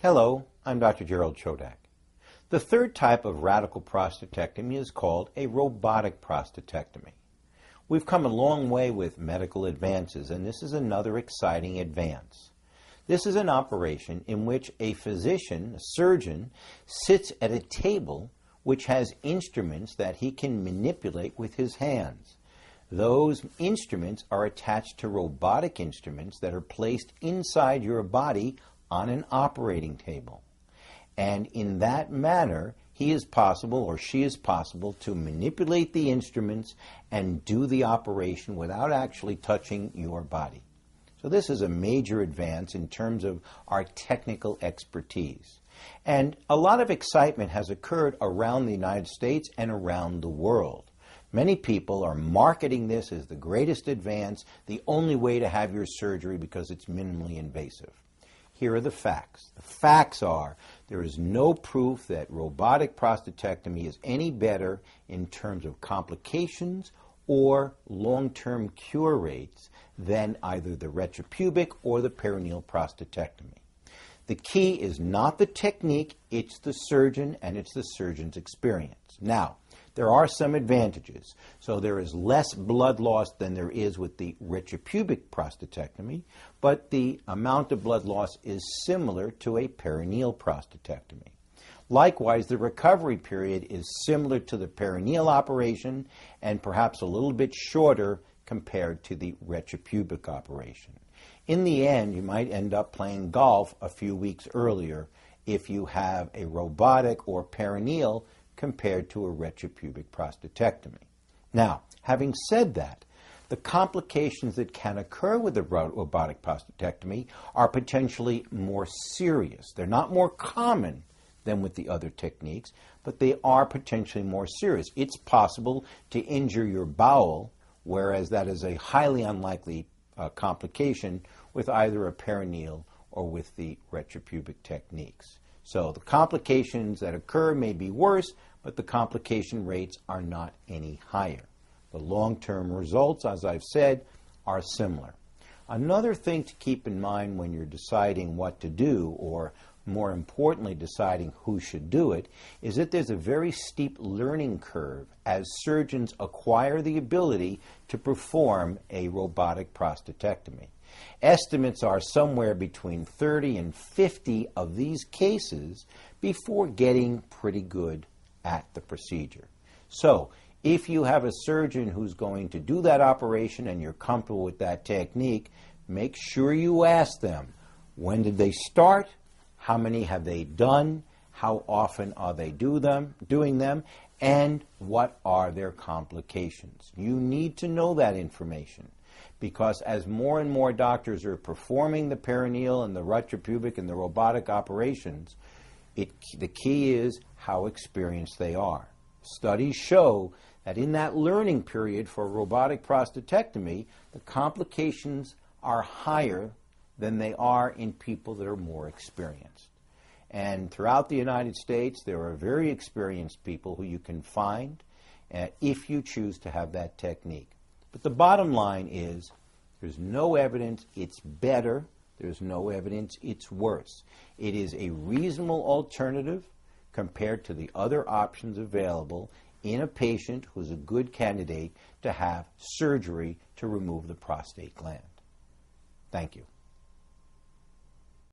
Hello, I'm Dr. Gerald Chodak. The third type of radical prostatectomy is called a robotic prostatectomy. We've come a long way with medical advances, and this is another exciting advance. This is an operation in which a physician, a surgeon, sits at a table which has instruments that he can manipulate with his hands. Those instruments are attached to robotic instruments that are placed inside your body on an operating table. And in that manner, he is possible or she is possible to manipulate the instruments and do the operation without actually touching your body. So this is a major advance in terms of our technical expertise. And a lot of excitement has occurred around the United States and around the world. Many people are marketing this as the greatest advance, the only way to have your surgery because it's minimally invasive. Here are the facts. The facts are there is no proof that robotic prostatectomy is any better in terms of complications or long-term cure rates than either the retropubic or the perineal prostatectomy. The key is not the technique, it's the surgeon and it's the surgeon's experience. Now, there are some advantages. So there is less blood loss than there is with the retropubic prostatectomy, but the amount of blood loss is similar to a perineal prostatectomy. Likewise, the recovery period is similar to the perineal operation and perhaps a little bit shorter compared to the retropubic operation. In the end, you might end up playing golf a few weeks earlier if you have a robotic or perineal compared to a retropubic prostatectomy. Now, having said that, the complications that can occur with the robotic prostatectomy are potentially more serious. They're not more common than with the other techniques, but they are potentially more serious. It's possible to injure your bowel, whereas that is a highly unlikely complication with either a perineal or with the retropubic techniques. So the complications that occur may be worse, but the complication rates are not any higher. The long-term results, as I've said, are similar. Another thing to keep in mind when you're deciding what to do, or more importantly deciding who should do it, is that there's a very steep learning curve as surgeons acquire the ability to perform a robotic prostatectomy. Estimates are somewhere between 30 and 50 of these cases before getting pretty good at the procedure. So, if you have a surgeon who's going to do that operation and you're comfortable with that technique, make sure you ask them, when did they start? How many have they done? How often are they doing them? And what are their complications? You need to know that information, because as more and more doctors are performing the perineal and the retropubic and the robotic operations, the key is how experienced they are. Studies show that in that learning period for robotic prostatectomy, the complications are higher than they are in people that are more experienced. And throughout the United States, there are very experienced people who you can find if you choose to have that technique. But the bottom line is there's no evidence it's better. There's no evidence it's worse. It is a reasonable alternative compared to the other options available in a patient who's a good candidate to have surgery to remove the prostate gland. Thank you.